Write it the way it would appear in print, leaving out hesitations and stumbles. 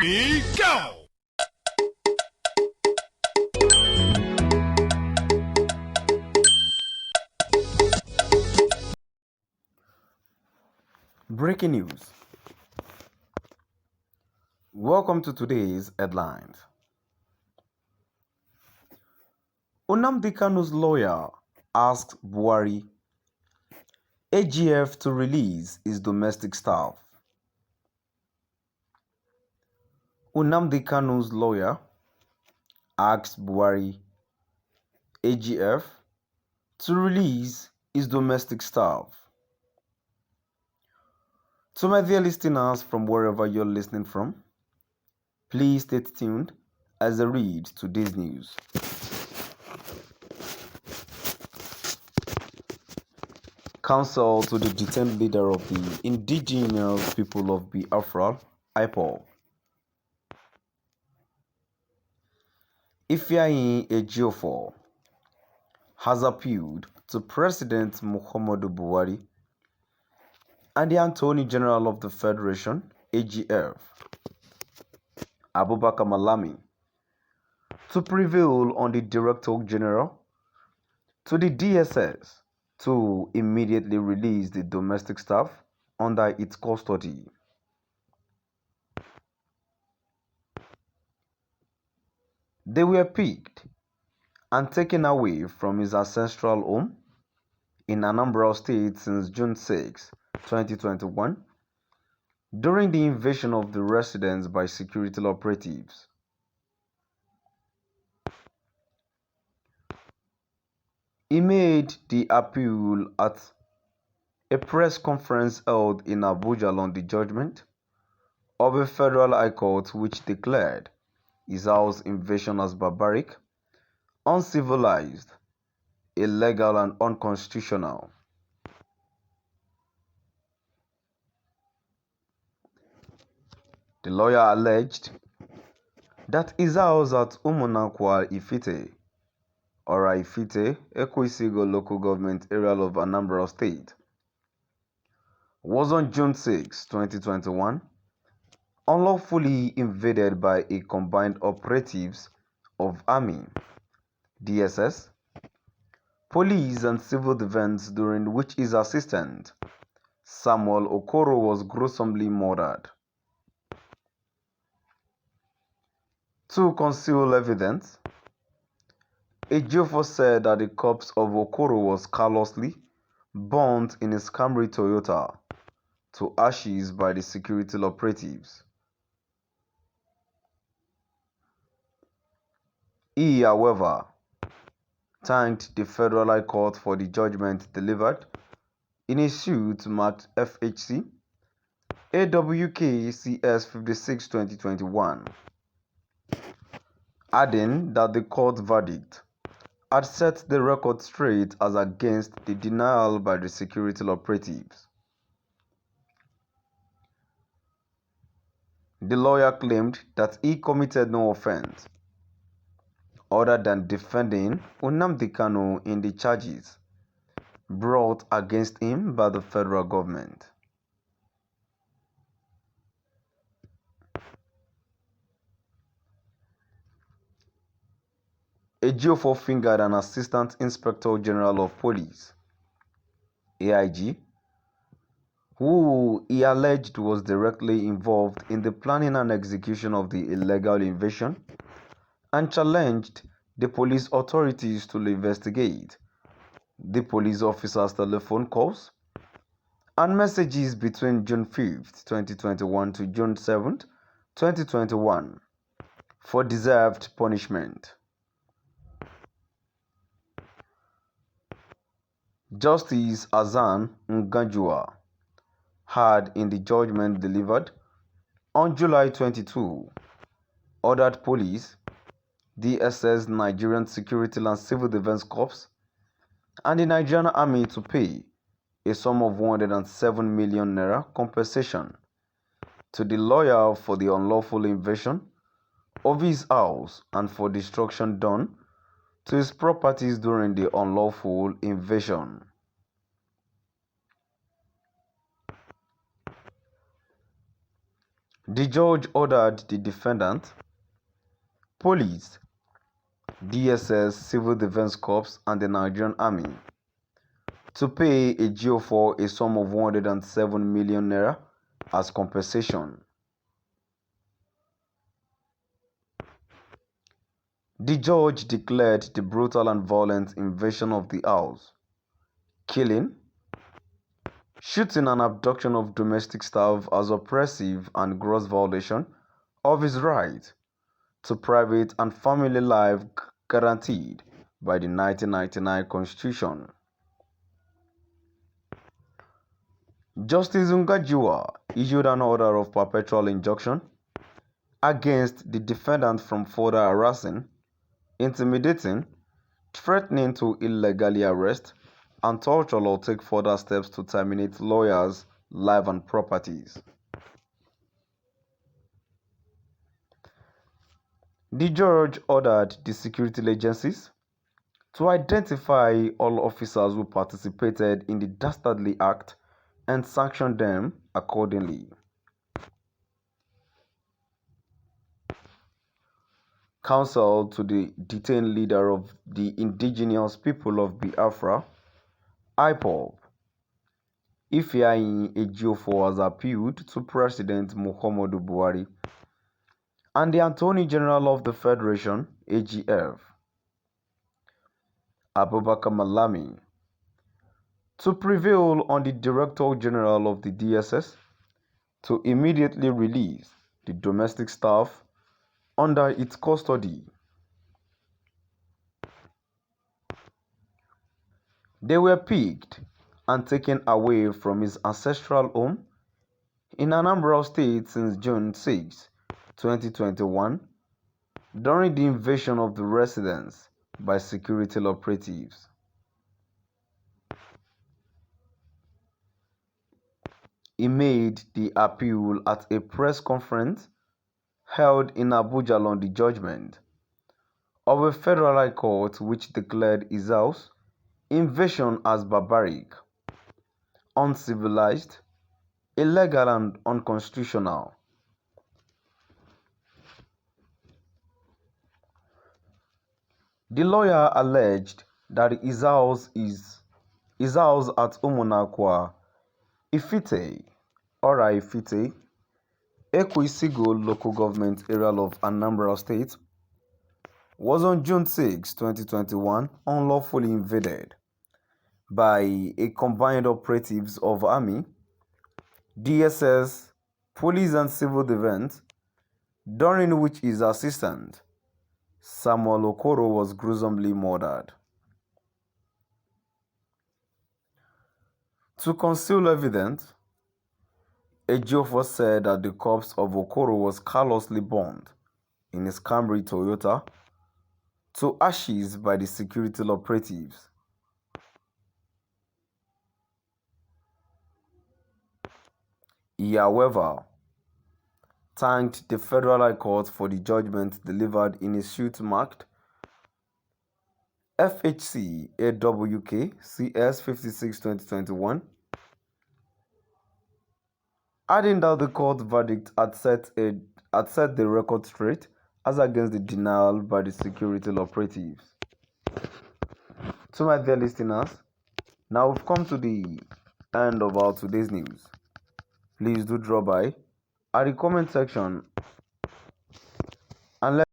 Ready, go! Breaking news. Welcome to today's headlines. Nnmadi Kanu's lawyer asked Buhari AGF to release his domestic staff. Nnmadi Kanu's lawyer asked Buhari AGF to release his domestic staff. To my dear listeners from wherever you're listening from, please stay tuned as I read today's news. Counsel to the detained leader of the indigenous people of Biafra, IPOB, Ifeanyi Ejiofor, has appealed to President Muhammadu Buhari and the Attorney General of the Federation, AGF, Abubakar Malami, to prevail on the Director General to the DSS to immediately release the domestic staff under its custody. They were picked and taken away from his ancestral home in Anambra State since June 6, 2021, during the invasion of the residence by security operatives. He made the appeal at a press conference held in Abuja on the judgment of a federal high court which declared his house invasion as barbaric, uncivilized, illegal and unconstitutional. The lawyer alleged that his house at Umunakwa Ifite, or Ifite, Ekwisigo local government area of Anambra State, was on June 6, 2021, unlawfully invaded by a combined operatives of Army, DSS, police and civil defense, during which his assistant, Samuel Okoro, was gruesomely murdered. To conceal evidence, Ejiofor said that the corpse of Okoro was callously burnt in his Camry Toyota to ashes by the security operatives. He, however, thanked the Federal High Court for the judgment delivered in a suit marked FHC AWK CS 56/2021, adding that the court verdict had set the record straight as against the denial by the security operatives. The lawyer claimed that he committed no offense other than defending Nnmadi Kanu in the charges brought against him by the federal government. Ejiofor fingered an Assistant Inspector General of Police, AIG, who he alleged was directly involved in the planning and execution of the illegal invasion, and challenged the police authorities to investigate the police officers' telephone calls and messages between June 5, 2021 to June 7, 2021 for deserved punishment. Justice Azan Ngajua had, in the judgment delivered on July 22, ordered police, DSS, Nigerian Security and Civil Defense Corps, and the Nigerian Army to pay a sum of 107 million naira compensation to the lawyer for the unlawful invasion of his house and for destruction done to his properties during the unlawful invasion. The judge ordered the defendant, police, DSS, Civil Defense Corps, and the Nigerian Army to pay a GO4 a sum of 107 million naira as compensation. The judge declared the brutal and violent invasion of the house, killing, shooting and abduction of domestic staff as oppressive and gross violation of his right to private and family life guaranteed by the 1999 Constitution. Justice Ngajuwa issued an order of perpetual injunction against the defendant from further harassing, intimidating, threatening to illegally arrest and torture or take further steps to terminate lawyers' life and properties. The judge ordered the security agencies to identify all officers who participated in the dastardly act and sanction them accordingly. Counsel to the detained leader of the indigenous people of Biafra, IPOB, Ifeanyi Ejiofor, has appealed to President Muhammadu Buhari and the Attorney General of the Federation, AGF, Abubakar Malami, to prevail on the Director General of the DSS to immediately release the domestic staff under its custody. They were picked and taken away from his ancestral home in Nnmadi State since June 6, 2021, during the invasion of the residence by security operatives. He made the appeal at a press conference held in Abuja on the judgment of a federal high court which declared his house invasion as barbaric, uncivilized, illegal and unconstitutional. The lawyer alleged that his house at Umunakwa, Ifite, Ora Ifite, Ekwisigo local government area of Nnamdi State, was on June 6, 2021 unlawfully invaded by a combined operatives of Army, DSS, police and civil defense, during which his assistant, Samuel Okoro, was gruesomely murdered. To conceal evidence, Ejiofor said that the corpse of Okoro was callously burned in his Camry Toyota to ashes by the security operatives. He, however, thanked the Federal High Court for the judgment delivered in a suit marked FHC AWK CS 56/2021, adding that the court verdict had set the record straight as against the denial by the security operatives. To my dear listeners, now we've come to the end of our today's news. Please do drop by at the comment section and let